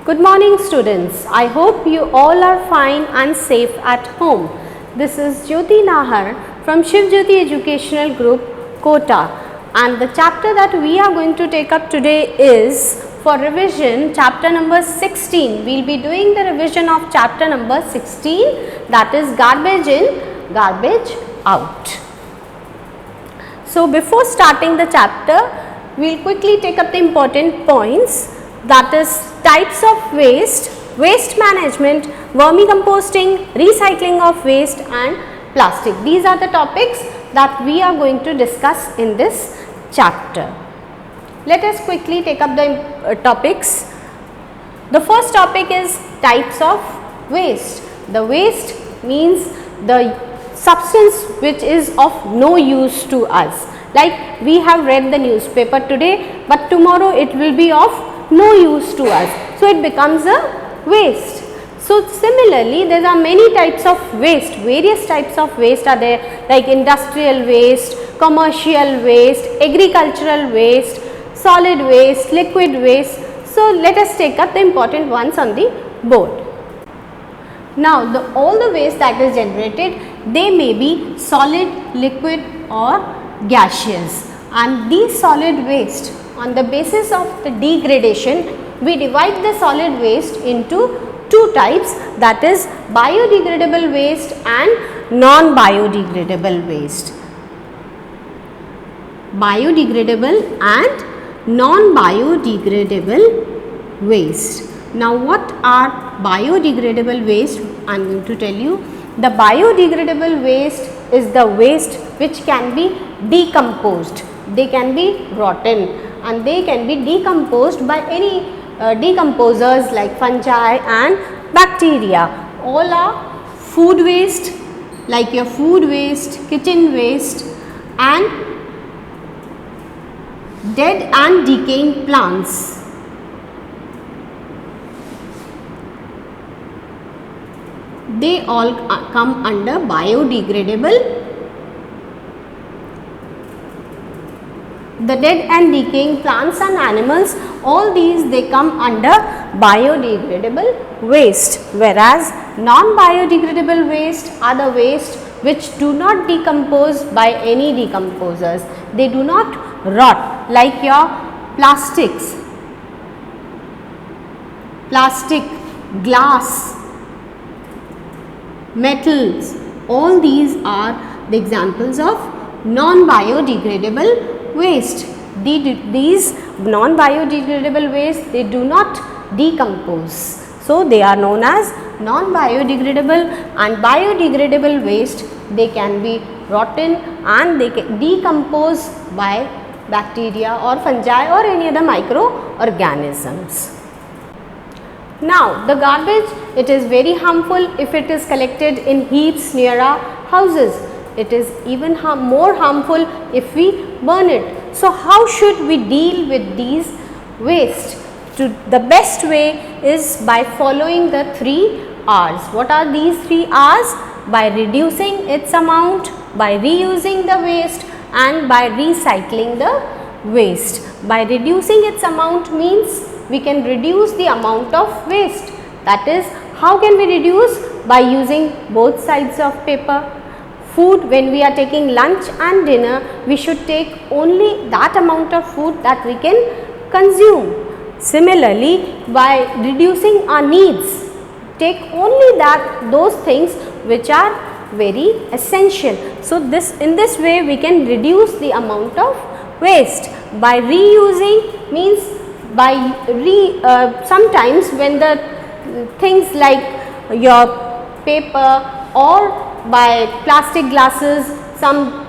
Good morning students. I hope you all are fine and safe at home. This is Jyoti Nahar from Shiv Jyoti Educational Group, Kota, and the chapter that we are going to take up today is for revision chapter number 16. We will be doing the revision of chapter number 16, that is garbage in, garbage out. So before starting the chapter, we will quickly take up the important points, that is types of waste, waste management, vermicomposting, recycling of waste and plastic. These are the topics that we are going to discuss in this chapter. Let us quickly take up the topics. The first topic is types of waste. The waste means the substance which is of no use to us. Like we have read the newspaper today, but tomorrow it will be of no use to us. So it becomes a waste. So similarly, there are many types of waste. Various types of waste are there, like industrial waste, commercial waste, agricultural waste, solid waste, liquid waste. So let us take up the important ones on the board. Now all the waste that is generated, they may be solid, liquid or gaseous, and these solid waste, on the basis of the degradation, we divide the solid waste into two types, that is biodegradable waste and non-biodegradable waste. Biodegradable and non-biodegradable waste. Now what are biodegradable waste? I am going to tell you. The biodegradable waste is the waste which can be decomposed. They can be rotten and they can be decomposed by any decomposers like fungi and bacteria. All are food waste, like your food waste, kitchen waste and dead and decaying plants. They all come under biodegradable. The dead and decaying plants and animals, all these they come under biodegradable waste, whereas non-biodegradable waste are the waste which do not decompose by any decomposers. They do not rot, like your plastics, plastic, glass, metals, all these are the examples of non-biodegradable waste. These non-biodegradable waste, they do not decompose. So they are known as non-biodegradable, and biodegradable waste, they can be rotten and they can decompose by bacteria or fungi or any other microorganisms. Now the garbage, it is very harmful if it is collected in heaps near our houses. It is even more harmful if we burn it. So how should we deal with these waste? The best way is by following the 3 R's. What are these 3 R's? By reducing its amount, by reusing the waste and by recycling the waste. By reducing its amount means we can reduce the amount of waste. That is, how can we reduce? By using both sides of paper. Food, when we are taking lunch and dinner, we should take only that amount of food that we can consume. Similarly, by reducing our needs, take only those things which are very essential. So in this way we can reduce the amount of waste. By reusing means by sometimes when the things like your paper or by plastic glasses, some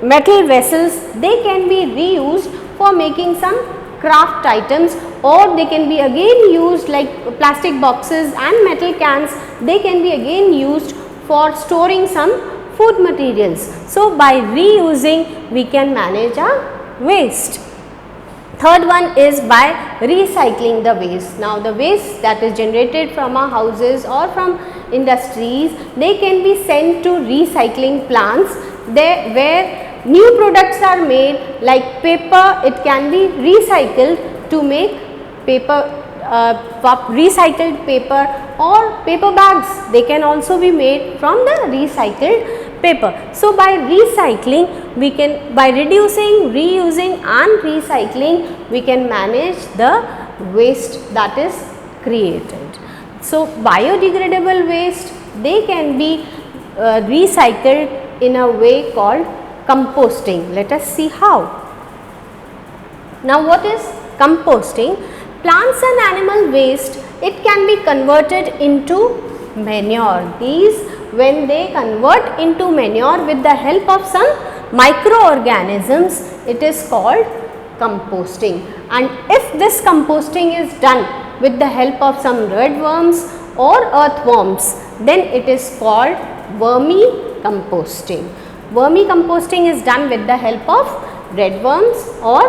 metal vessels, they can be reused for making some craft items, or they can be again used like plastic boxes and metal cans, they can be again used for storing some food materials. So by reusing we can manage our waste. Third one is by recycling the waste. Now the waste that is generated from our houses or from industries, they can be sent to recycling plants where new products are made, like paper, it can be recycled to make paper recycled paper or paper bags. They can also be made from the recycled paper. So by recycling, we can, by reducing, reusing and recycling, we can manage the waste that is created. So biodegradable waste, they can be recycled in a way called composting. Let us see how. Now what is composting? Plants and animal waste, it can be converted into manure. These, when they convert into manure with the help of some microorganisms, it is called composting. And if this composting is done with the help of some redworms or earthworms, then it is called vermicomposting. Vermicomposting is done with the help of redworms or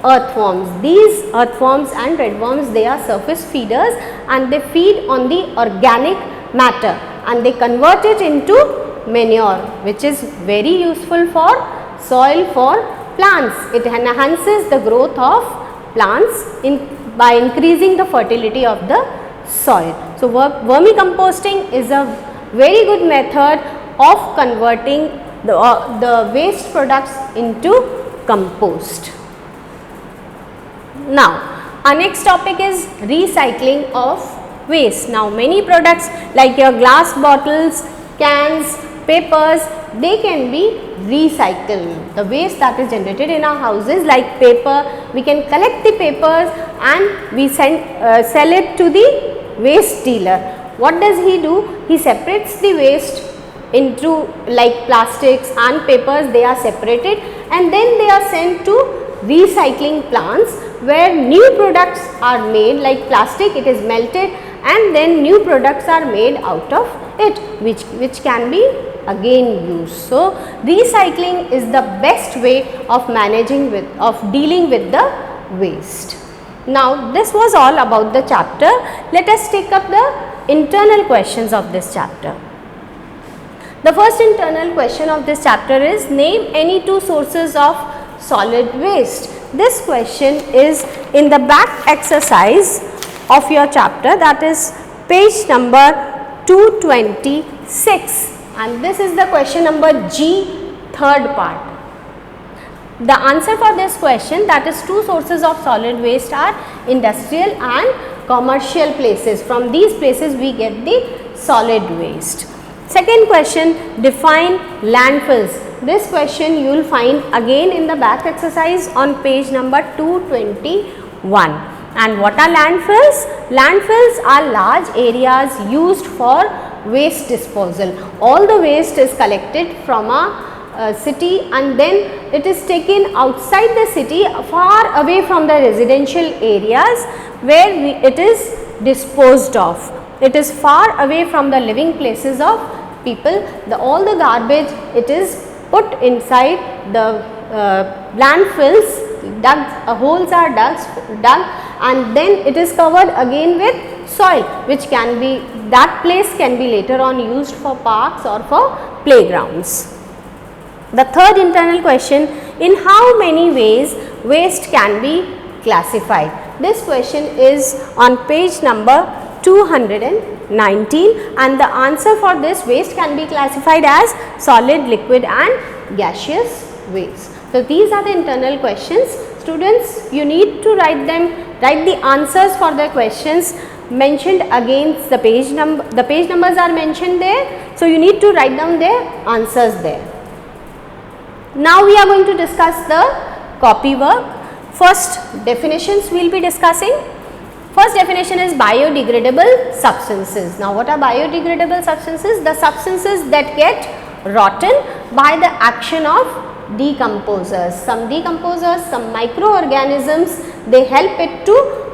earthworms. These earthworms and redworms, they are surface feeders and they feed on the organic matter and they convert it into manure, which is very useful for soil for plants. It enhances the growth of plants by increasing the fertility of the soil. So vermicomposting is a very good method of converting the waste products into compost. Now our next topic is recycling of waste. Now many products like your glass bottles, cans, papers, they can be recycled. The waste that is generated in our houses like paper, we can collect the papers and we sell it to the waste dealer. What does he do? He separates the waste into, like plastics and papers, they are separated and then they are sent to recycling plants where new products are made. Like plastic, it is melted and then new products are made out of it, which can be again used. So recycling is the best way of dealing with the waste. Now this was all about the chapter. Let us take up the internal questions of this chapter. The first internal question of this chapter is, name any two sources of solid waste. This question is in the back exercise of your chapter, that is page number 226, and this is the question number G, third part. The answer for this question, that is two sources of solid waste are industrial and commercial places. From these places we get the solid waste. Second question, define landfills. This question you will find again in the back exercise on page number 221. And what are landfills? Landfills are large areas used for waste disposal. All the waste is collected from a city and then it is taken outside the city, far away from the residential areas where it is disposed of. It is far away from the living places of people. All the garbage, it is put inside the landfills, holes are dug and then it is covered again with soil, which can be, that place can be later on used for parks or for playgrounds. The third internal question, in how many ways waste can be classified? This question is on page number 219 and the answer for this, waste can be classified as solid, liquid and gaseous waste. So these are the internal questions. Students, you need to write the answers for the questions mentioned against the page number. The page numbers are mentioned there, so you need to write down their answers there. Now we are going to discuss the copy work. First definitions we will be discussing. First definition is biodegradable substances. Now what are biodegradable substances? The substances that get rotten by the action of decomposers. Some decomposers, some microorganisms, they help it to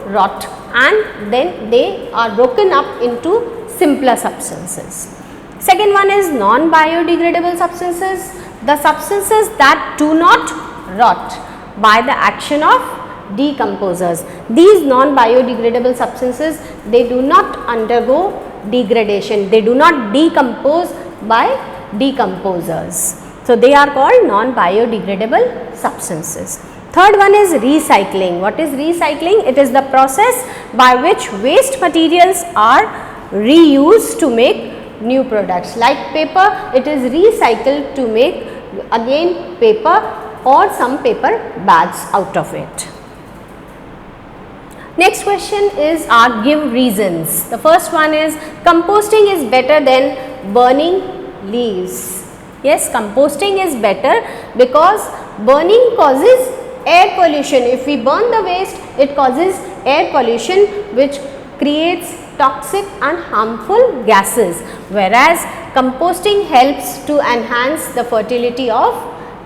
rot and then they are broken up into simpler substances. Second one is non-biodegradable substances. The substances that do not rot by the action of decomposers. These non-biodegradable substances, they do not undergo degradation. They do not decompose by decomposers. So they are called non-biodegradable substances. Third one is recycling. What is recycling? It is the process by which waste materials are reused to make new products. Like paper, it is recycled to make again paper or some paper bags out of it. Next question is give reasons. The first one is composting is better than burning leaves. Yes, composting is better because burning causes air pollution. If we burn the waste, it causes air pollution which creates toxic and harmful gases, whereas composting helps to enhance the fertility of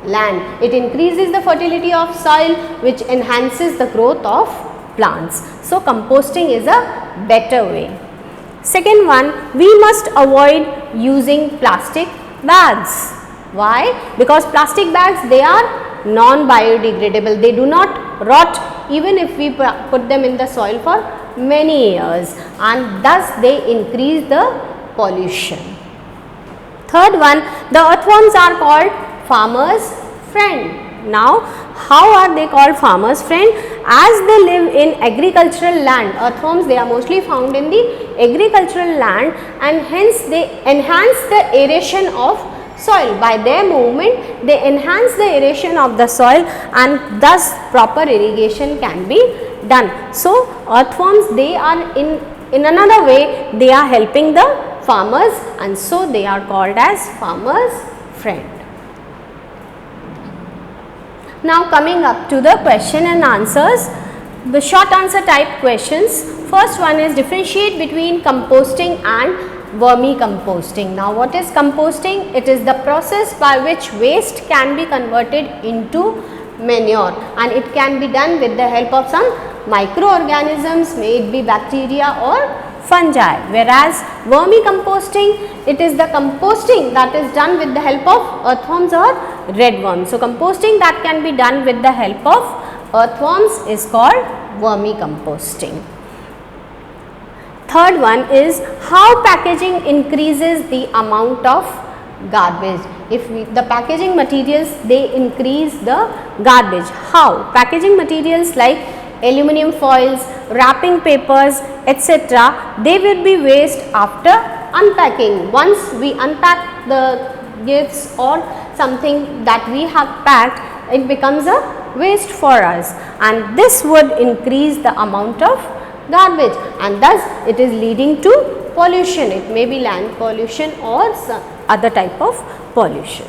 land. It increases the fertility of soil which enhances the growth of plants. So, composting is a better way. Second one, we must avoid using plastic bags. Why? Because plastic bags, they are non-biodegradable. They do not rot even if we put them in the soil for many years, and thus they increase the pollution. Third one, the earthworms are called farmers' friend. Now, how are they called farmers' friend? As they live in agricultural land, earthworms, they are mostly found in the agricultural land, and hence they enhance the aeration of soil. By their movement, they enhance the aeration of the soil, and thus proper irrigation can be done. So, earthworms, they are in another way, they are helping the farmers, and so they are called as farmers' friend. Now, coming up to the question and answers, the short answer type questions. First one is differentiate between composting and vermicomposting. Now, what is composting? It is the process by which waste can be converted into manure, and it can be done with the help of some microorganisms, may it be bacteria or fungi, whereas vermicomposting, it is the composting that is done with the help of earthworms or redworms. So, composting that can be done with the help of earthworms is called vermicomposting. Third one is how packaging increases the amount of garbage. If the packaging materials, they increase the garbage. How? Packaging materials like aluminum foils, wrapping papers, etc., they will be waste after unpacking. Once we unpack the gifts or something that we have packed, it becomes a waste for us, and this would increase the amount of garbage, and thus it is leading to pollution. It may be land pollution or some other type of pollution.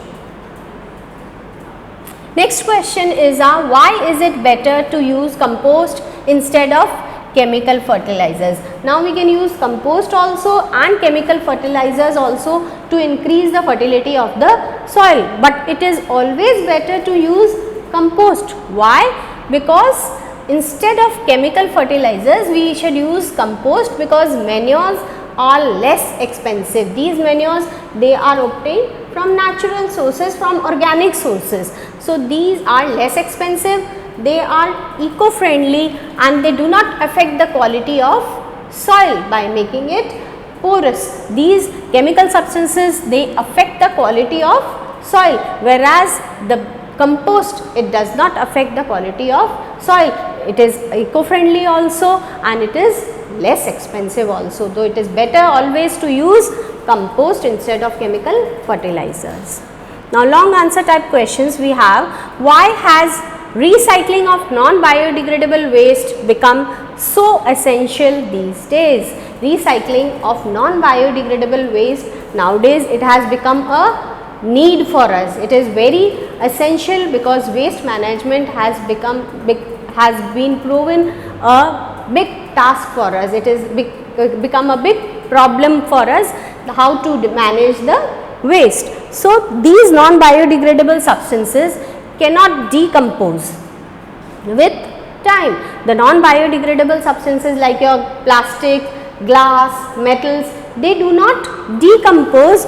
Next question is why is it better to use compost instead of chemical fertilizers? Now, we can use compost also and chemical fertilizers also to increase the fertility of the soil, but it is always better to use compost. Why? Because instead of chemical fertilizers, we should use compost because manures are less expensive. These manures, they are obtained from natural sources, from organic sources. So, these are less expensive, they are eco-friendly, and they do not affect the quality of soil by making it porous. These chemical substances, they affect the quality of soil, whereas the compost, it does not affect the quality of soil. It is eco-friendly also, and it is less expensive also, though it is better always to use compost instead of chemical fertilizers. Now, long answer type questions we have. Why has recycling of non-biodegradable waste become so essential these days? Recycling of non-biodegradable waste, nowadays it has become a need for us. It is very essential because waste management has been proven a big task for us. It is become a big problem for us how to manage the waste. So, these non-biodegradable substances cannot decompose with time. The non-biodegradable substances like your plastic, glass, metals, they do not decompose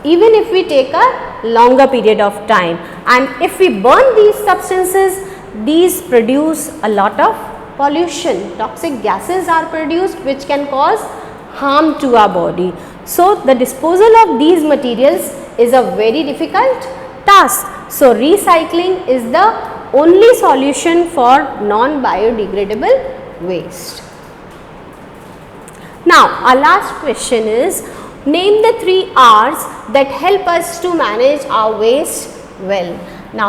even if we take a longer period of time, and if we burn these substances, these produce a lot of pollution. Toxic gases are produced which can cause harm to our body. So, the disposal of these materials is a very difficult task. So, recycling is the only solution for non-biodegradable waste. Now, our last question is, name the 3 R's that help us to manage our waste well. Now,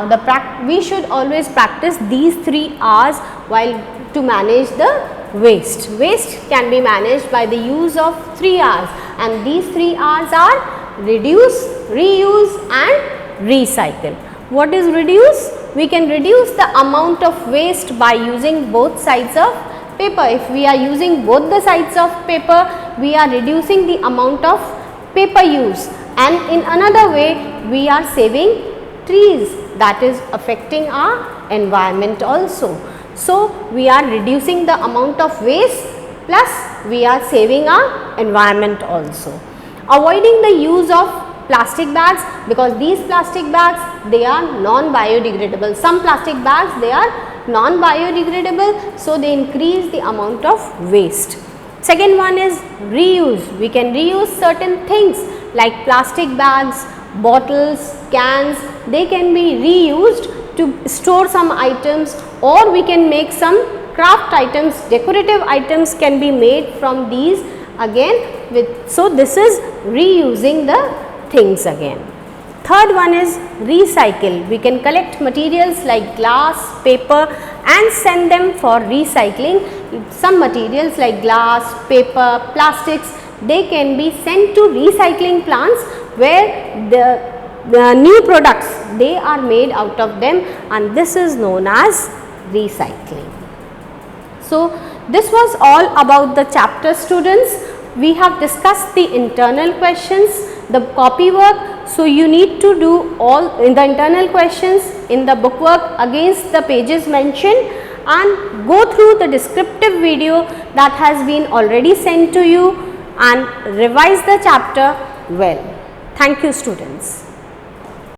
we should always practice these 3 R's while to manage the waste. Waste can be managed by the use of 3 R's, and these 3 R's are reduce, reuse and recycle. What is reduce? We can reduce the amount of waste by using both sides of paper. If we are using both the sides of paper, we are reducing the amount of paper use, and in another way we are saving trees, that is affecting our environment also. So, we are reducing the amount of waste plus we are saving our environment also. Avoiding the use of plastic bags, because these plastic bags, they are non-biodegradable. Some plastic bags, they are non-biodegradable, so they increase the amount of waste. Second one is reuse. We can reuse certain things like plastic bags, bottles, cans. They can be reused to store some items, or we can make some craft items, decorative items can be made from these again with. So, this is reusing the things again. Third one is recycle. We can collect materials like glass, paper and send them for recycling. Some materials like glass, paper, plastics, they can be sent to recycling plants where the new products, they are made out of them, and this is known as recycling. So, this was all about the chapter, students. We have discussed the internal questions, the copy work. So, you need to do all in the internal questions in the book work against the pages mentioned, and go through the descriptive video that has been already sent to you and revise the chapter well. Thank you, students.